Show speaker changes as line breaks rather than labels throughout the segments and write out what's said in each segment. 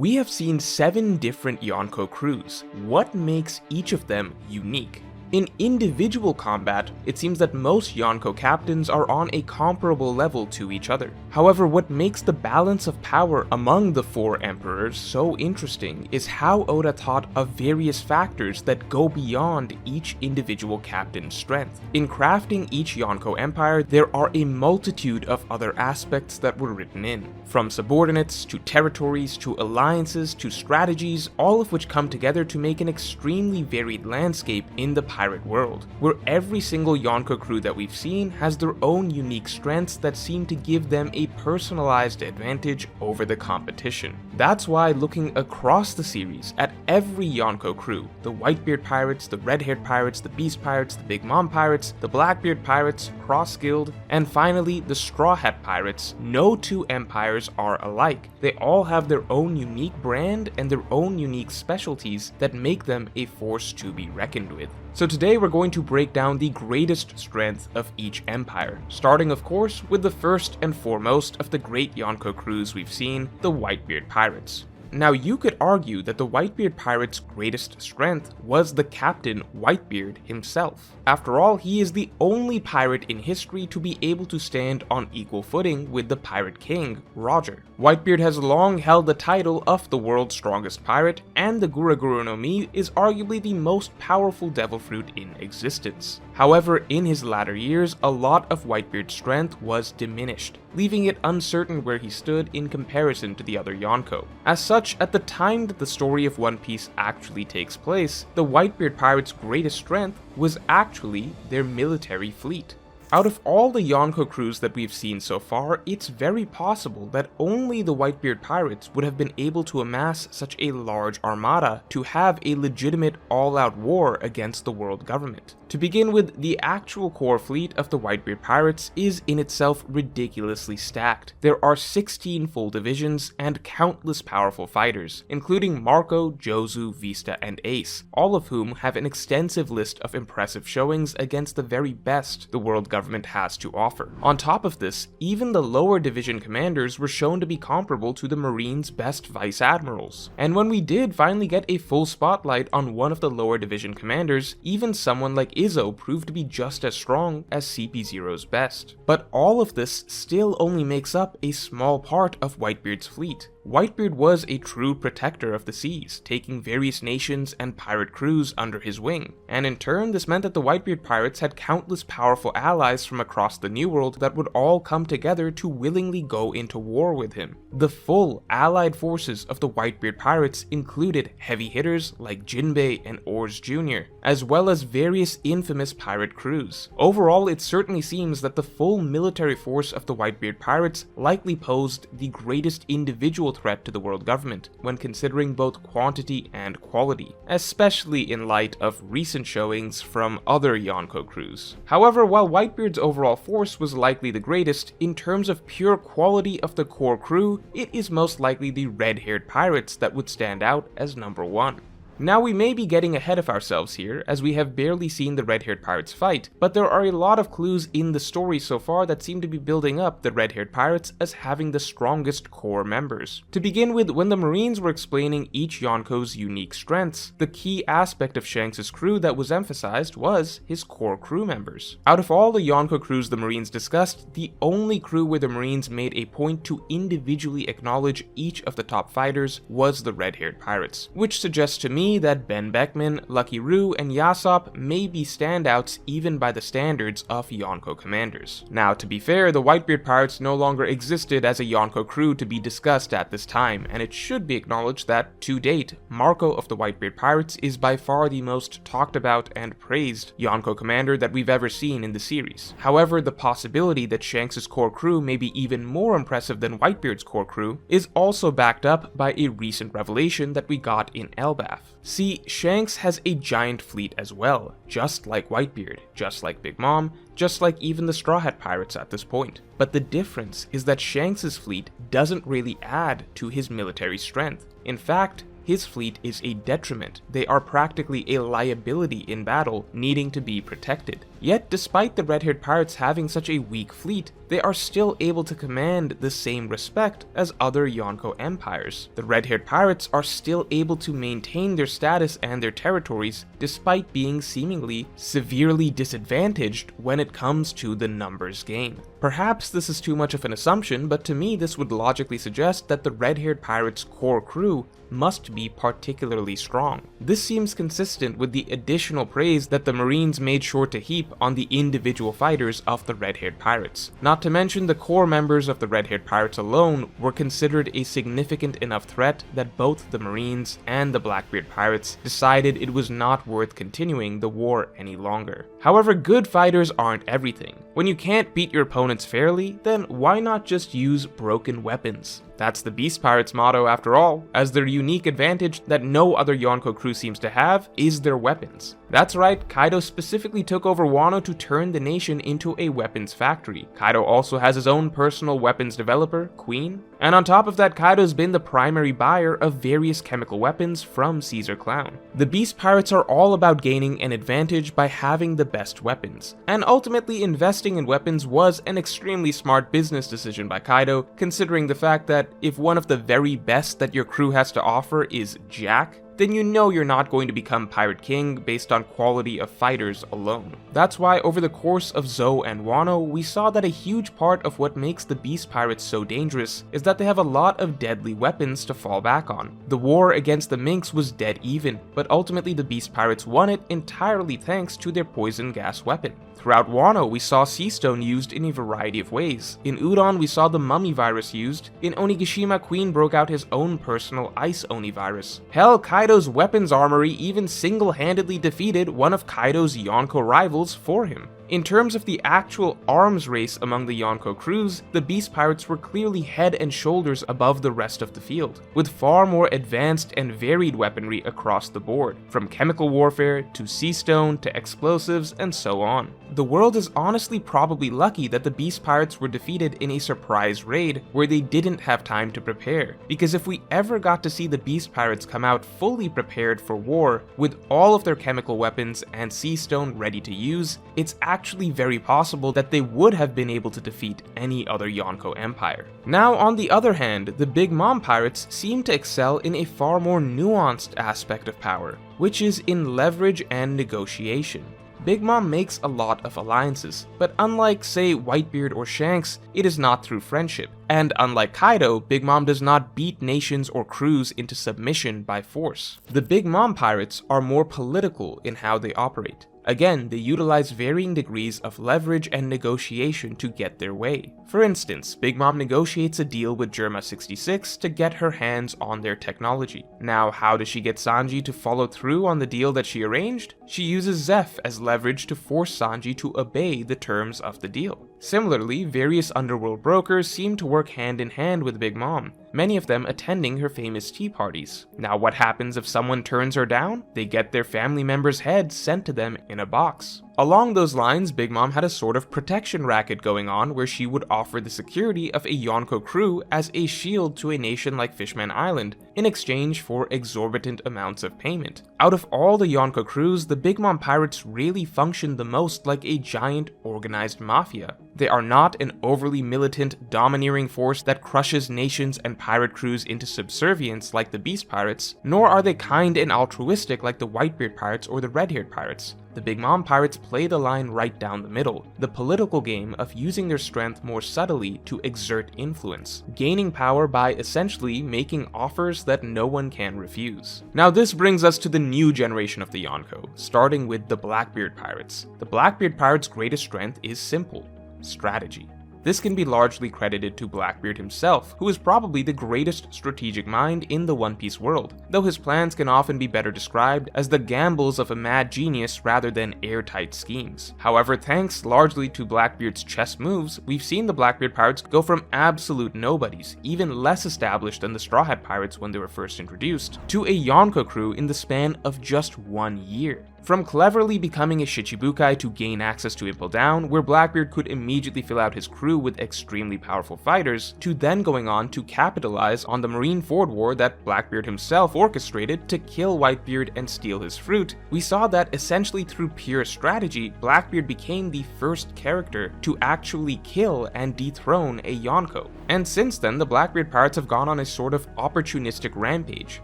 We have seen 7 different Yonko crews. What makes each of them unique? In individual combat, it seems that most Yonko captains are on a comparable level to each other. However, what makes the balance of power among the 4 emperors so interesting is how Oda thought of various factors that go beyond each individual captain's strength. In crafting each Yonko empire, there are a multitude of other aspects that were written in. From subordinates, to territories, to alliances, to strategies, all of which come together to make an extremely varied landscape in the pirate world, where every single Yonko crew that we've seen has their own unique strengths that seem to give them a personalized advantage over the competition. That's why looking across the series at every Yonko crew, the Whitebeard Pirates, the Red-Haired Pirates, the Beast Pirates, the Big Mom Pirates, the Blackbeard Pirates, Cross Guild, and finally the Straw Hat Pirates, no 2 empires are alike. They all have their own unique brand and their own unique specialties that make them a force to be reckoned with. So today we're going to break down the greatest strength of each empire, starting of course with the first and foremost of the great Yonko crews we've seen, the Whitebeard Pirates. Now you could argue that the Whitebeard Pirates' greatest strength was the captain Whitebeard himself. After all, he is the only pirate in history to be able to stand on equal footing with the Pirate King, Roger. Whitebeard has long held the title of the world's strongest pirate, and the Gura Gura no Mi is arguably the most powerful devil fruit in existence. However, in his latter years, a lot of Whitebeard's strength was diminished, leaving it uncertain where he stood in comparison to the other Yonko. As such, at the time that the story of One Piece actually takes place, the Whitebeard Pirates' greatest strength was actually their military fleet. Out of all the Yonko crews that we've seen so far, it's very possible that only the Whitebeard Pirates would have been able to amass such a large armada to have a legitimate all-out war against the world government. To begin with, the actual core fleet of the Whitebeard Pirates is in itself ridiculously stacked. There are 16 full divisions and countless powerful fighters, including Marco, Jozu, Vista, and Ace, all of whom have an extensive list of impressive showings against the very best the world government has to offer. On top of this, even the lower division commanders were shown to be comparable to the Marines' best vice admirals. And when we did finally get a full spotlight on one of the lower division commanders, even someone like Izzo proved to be just as strong as CP0's best. But all of this still only makes up a small part of Whitebeard's fleet. Whitebeard was a true protector of the seas, taking various nations and pirate crews under his wing, and in turn this meant that the Whitebeard Pirates had countless powerful allies from across the New World that would all come together to willingly go into war with him. The full allied forces of the Whitebeard Pirates included heavy hitters like Jinbei and Oars Jr., as well as various infamous pirate crews. Overall, it certainly seems that the full military force of the Whitebeard Pirates likely posed the greatest individual threat to the world government when considering both quantity and quality, especially in light of recent showings from other Yonko crews. However, while Whitebeard's overall force was likely the greatest, in terms of pure quality of the core crew, it is most likely the Red-Haired Pirates that would stand out as number 1. Now we may be getting ahead of ourselves here, as we have barely seen the Red-Haired Pirates fight, but there are a lot of clues in the story so far that seem to be building up the Red-Haired Pirates as having the strongest core members. To begin with, when the Marines were explaining each Yonko's unique strengths, the key aspect of Shanks' crew that was emphasized was his core crew members. Out of all the Yonko crews the Marines discussed, the only crew where the Marines made a point to individually acknowledge each of the top fighters was the Red-Haired Pirates, which suggests to me that Ben Beckman, Lucky Roo, and Yasop may be standouts even by the standards of Yonko commanders. Now, to be fair, the Whitebeard Pirates no longer existed as a Yonko crew to be discussed at this time, and it should be acknowledged that, to date, Marco of the Whitebeard Pirates is by far the most talked about and praised Yonko commander that we've ever seen in the series. However, the possibility that Shanks' core crew may be even more impressive than Whitebeard's core crew is also backed up by a recent revelation that we got in Elbaf. See, Shanks has a giant fleet as well, just like Whitebeard, just like Big Mom, just like even the Straw Hat Pirates at this point. But the difference is that Shanks' fleet doesn't really add to his military strength. In fact, his fleet is a detriment. They are practically a liability in battle, needing to be protected. Yet, despite the red-haired pirates having such a weak fleet, they are still able to command the same respect as other Yonko empires. The red-haired pirates are still able to maintain their status and their territories despite being seemingly severely disadvantaged when it comes to the numbers game. Perhaps this is too much of an assumption, but to me this would logically suggest that the red-haired pirates' core crew must be particularly strong. This seems consistent with the additional praise that the Marines made sure to heap on the individual fighters of the red-haired pirates. Not to mention, the core members of the red-haired pirates alone were considered a significant enough threat that both the Marines and the Blackbeard Pirates decided it was not worth continuing the war any longer. However, good fighters aren't everything. When you can't beat your opponents fairly, then why not just use broken weapons? That's the Beast Pirates' motto after all, as their unique advantage that no other Yonko crew seems to have is their weapons. That's right, Kaido specifically took over Wano to turn the nation into a weapons factory. Kaido also has his own personal weapons developer, Queen, and on top of that, Kaido's been the primary buyer of various chemical weapons from Caesar Clown. The Beast Pirates are all about gaining an advantage by having the best weapons, and ultimately investing in weapons was an extremely smart business decision by Kaido, considering the fact that if one of the very best that your crew has to offer is Jack, then you know you're not going to become Pirate King based on quality of fighters alone. That's why over the course of Zou and Wano, we saw that a huge part of what makes the Beast Pirates so dangerous is that they have a lot of deadly weapons to fall back on. The war against the Minks was dead even, but ultimately the Beast Pirates won it entirely thanks to their poison gas weapon. Throughout Wano, we saw Sea Stone used in a variety of ways. In Udon, we saw the Mummy virus used. In Onigashima, Queen broke out his own personal Ice Oni virus. Hell, Kaido's weapons armory even single-handedly defeated one of Kaido's Yonko rivals for him. In terms of the actual arms race among the Yonko crews, the Beast Pirates were clearly head and shoulders above the rest of the field, with far more advanced and varied weaponry across the board, from chemical warfare to sea stone to explosives and so on. The world is honestly probably lucky that the Beast Pirates were defeated in a surprise raid where they didn't have time to prepare, because if we ever got to see the Beast Pirates come out fully prepared for war, with all of their chemical weapons and sea stone ready to use, it's actually very possible that they would have been able to defeat any other Yonko empire. Now, on the other hand, the Big Mom Pirates seem to excel in a far more nuanced aspect of power, which is in leverage and negotiation. Big Mom makes a lot of alliances, but unlike, say, Whitebeard or Shanks, it is not through friendship. And unlike Kaido, Big Mom does not beat nations or crews into submission by force. The Big Mom Pirates are more political in how they operate. Again, they utilize varying degrees of leverage and negotiation to get their way. For instance, Big Mom negotiates a deal with Germa 66 to get her hands on their technology. Now, how does she get Sanji to follow through on the deal that she arranged? She uses Zeph as leverage to force Sanji to obey the terms of the deal. Similarly, various underworld brokers seem to work hand in hand with Big Mom, many of them attending her famous tea parties. Now, what happens if someone turns her down? They get their family member's head sent to them in a box. Along those lines, Big Mom had a sort of protection racket going on where she would offer the security of a Yonko crew as a shield to a nation like Fishman Island in exchange for exorbitant amounts of payment. Out of all the Yonko crews, the Big Mom Pirates really function the most like a giant organized mafia. They are not an overly militant, domineering force that crushes nations and pirate crews into subservience like the Beast Pirates, nor are they kind and altruistic like the Whitebeard Pirates or the Red-Haired Pirates. The Big Mom Pirates play the line right down the middle, the political game of using their strength more subtly to exert influence, gaining power by essentially making offers that no one can refuse. Now this brings us to the new generation of the Yonko, starting with the Blackbeard Pirates. The Blackbeard Pirates' greatest strength is simple: strategy. This can be largely credited to Blackbeard himself, who is probably the greatest strategic mind in the One Piece world, though his plans can often be better described as the gambles of a mad genius rather than airtight schemes. However, thanks largely to Blackbeard's chess moves, we've seen the Blackbeard Pirates go from absolute nobodies, even less established than the Straw Hat Pirates when they were first introduced, to a Yonko crew in the span of just 1 year. From cleverly becoming a Shichibukai to gain access to Impel Down, where Blackbeard could immediately fill out his crew with extremely powerful fighters, to then going on to capitalize on the Marineford War that Blackbeard himself orchestrated to kill Whitebeard and steal his fruit, we saw that essentially through pure strategy, Blackbeard became the first character to actually kill and dethrone a Yonko. And since then, the Blackbeard Pirates have gone on a sort of opportunistic rampage,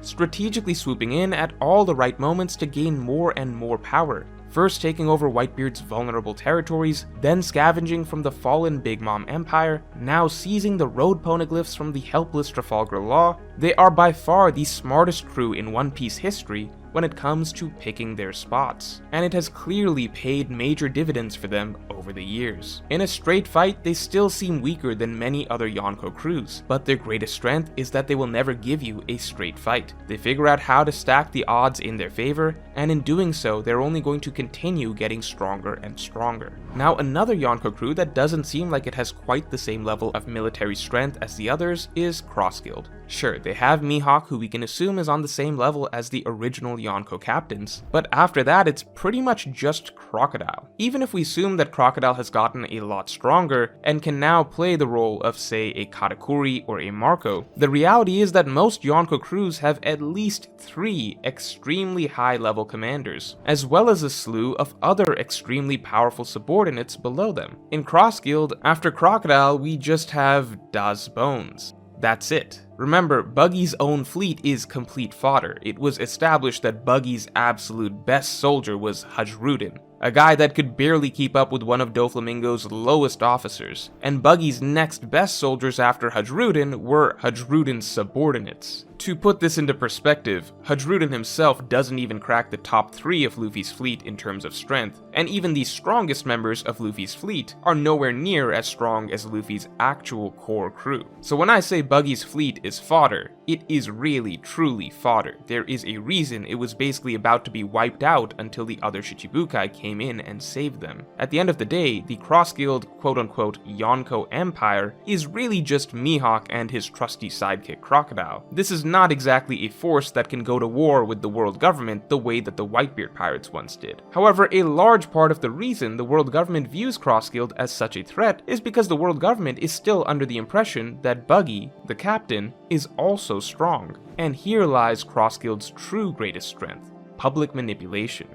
strategically swooping in at all the right moments to gain more and more power. First taking over Whitebeard's vulnerable territories, then scavenging from the fallen Big Mom Empire, now seizing the road poneglyphs from the helpless Trafalgar Law. They are by far the smartest crew in One Piece history when it comes to picking their spots, and it has clearly paid major dividends for them over the years. In a straight fight, they still seem weaker than many other Yonko crews, but their greatest strength is that they will never give you a straight fight. They figure out how to stack the odds in their favor, and in doing so, they're only going to continue getting stronger and stronger. Now, another Yonko crew that doesn't seem like it has quite the same level of military strength as the others is Crossguild. Sure, they have Mihawk, who we can assume is on the same level as the original Yonko captains, but after that it's pretty much just Crocodile. Even if we assume that Crocodile has gotten a lot stronger and can now play the role of, say, a Katakuri or a Marco, the reality is that most Yonko crews have at least 3 extremely high level commanders, as well as a slew of other extremely powerful subordinates below them. In Crossguild, after Crocodile, we just have Das Bones. That's it. Remember, Buggy's own fleet is complete fodder. It was established that Buggy's absolute best soldier was Hajrudin, a guy that could barely keep up with one of Doflamingo's lowest officers, and Buggy's next best soldiers after Hajrudin were Hajrudin's subordinates. To put this into perspective, Hajrudin himself doesn't even crack the top 3 of Luffy's fleet in terms of strength, and even the strongest members of Luffy's fleet are nowhere near as strong as Luffy's actual core crew. So when I say Buggy's fleet is fodder, it is really truly fodder. There is a reason it was basically about to be wiped out until the other Shichibukai came in and saved them. At the end of the day, the Crossguild quote-unquote Yonko Empire is really just Mihawk and his trusty sidekick Crocodile. This is not exactly a force that can go to war with the world government the way that the Whitebeard Pirates once did. However, a large part of the reason the world government views Crossguild as such a threat is because the world government is still under the impression that Buggy, the captain, is also strong. And here lies Crossguild's true greatest strength: public manipulation.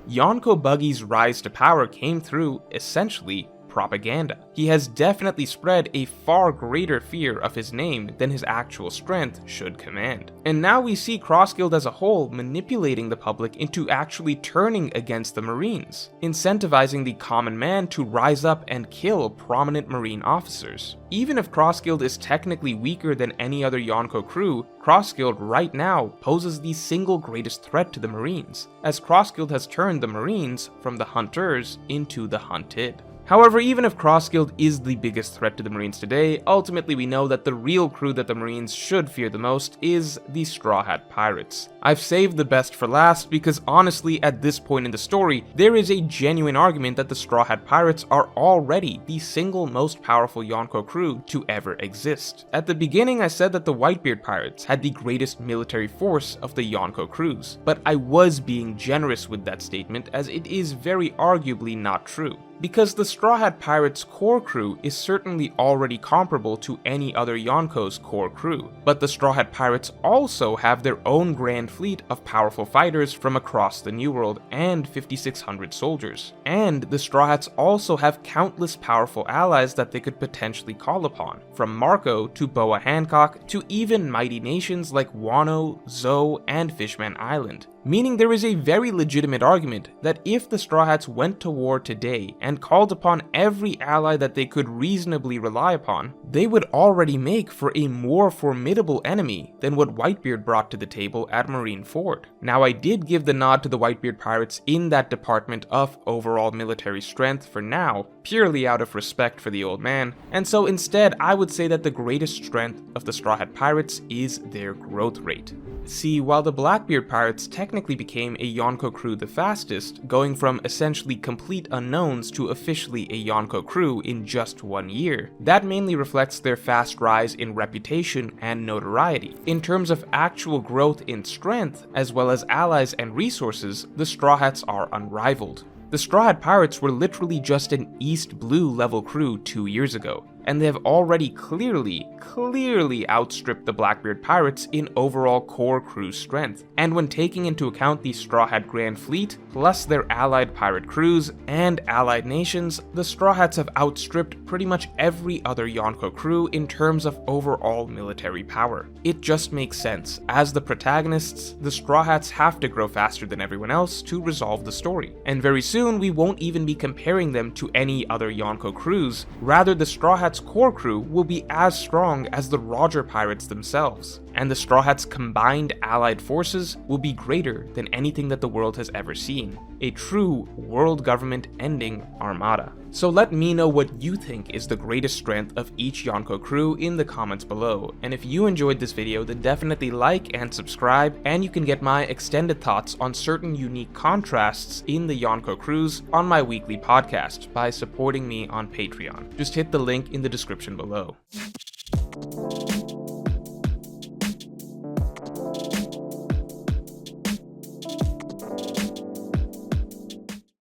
Yonko Buggy's rise to power came through, essentially, propaganda. He has definitely spread a far greater fear of his name than his actual strength should command. And now we see Crossguild as a whole manipulating the public into actually turning against the Marines, incentivizing the common man to rise up and kill prominent Marine officers. Even if Crossguild is technically weaker than any other Yonko crew, Crossguild right now poses the single greatest threat to the Marines, as Crossguild has turned the Marines from the hunters into the hunted. However, even if Crossguild is the biggest threat to the Marines today, ultimately we know that the real crew that the Marines should fear the most is the Straw Hat Pirates. I've saved the best for last because honestly, at this point in the story, there is a genuine argument that the Straw Hat Pirates are already the single most powerful Yonko crew to ever exist. At the beginning, I said that the Whitebeard Pirates had the greatest military force of the Yonko crews, but I was being generous with that statement as it is very arguably not true. Because the Straw Hat Pirates' core crew is certainly already comparable to any other Yonko's core crew, but the Straw Hat Pirates also have their own grand fleet of powerful fighters from across the New World and 5,600 soldiers. And the Straw Hats also have countless powerful allies that they could potentially call upon, from Marco to Boa Hancock to even mighty nations like Wano, Zou, and Fishman Island. Meaning there is a very legitimate argument that if the Straw Hats went to war today and called upon every ally that they could reasonably rely upon, they would already make for a more formidable enemy than what Whitebeard brought to the table at Marineford. Now, I did give the nod to the Whitebeard Pirates in that department of overall military strength for now, purely out of respect for the old man, and so instead I would say that the greatest strength of the Straw Hat Pirates is their growth rate. See, while the Blackbeard Pirates technically technically became a Yonko crew the fastest, going from essentially complete unknowns to officially a Yonko crew in just 1 year. That mainly reflects their fast rise in reputation and notoriety. In terms of actual growth in strength, as well as allies and resources, the Straw Hats are unrivaled. The Straw Hat Pirates were literally just an East Blue level crew 2 years ago, and they have already clearly outstripped the Blackbeard Pirates in overall core crew strength. And when taking into account the Straw Hat Grand Fleet, plus their allied pirate crews and allied nations, the Straw Hats have outstripped pretty much every other Yonko crew in terms of overall military power. It just makes sense. As the protagonists, the Straw Hats have to grow faster than everyone else to resolve the story. And very soon, we won't even be comparing them to any other Yonko crews. Rather, the Straw Hats core crew will be as strong as the Roger Pirates themselves, and the Straw Hats' combined allied forces will be greater than anything that the world has ever seen. A true world government ending armada. So let me know what you think is the greatest strength of each Yonko crew in the comments below, and if you enjoyed this video then definitely like and subscribe, and you can get my extended thoughts on certain unique contrasts in the Yonko crews on my weekly podcast by supporting me on Patreon. Just hit the link in the description below.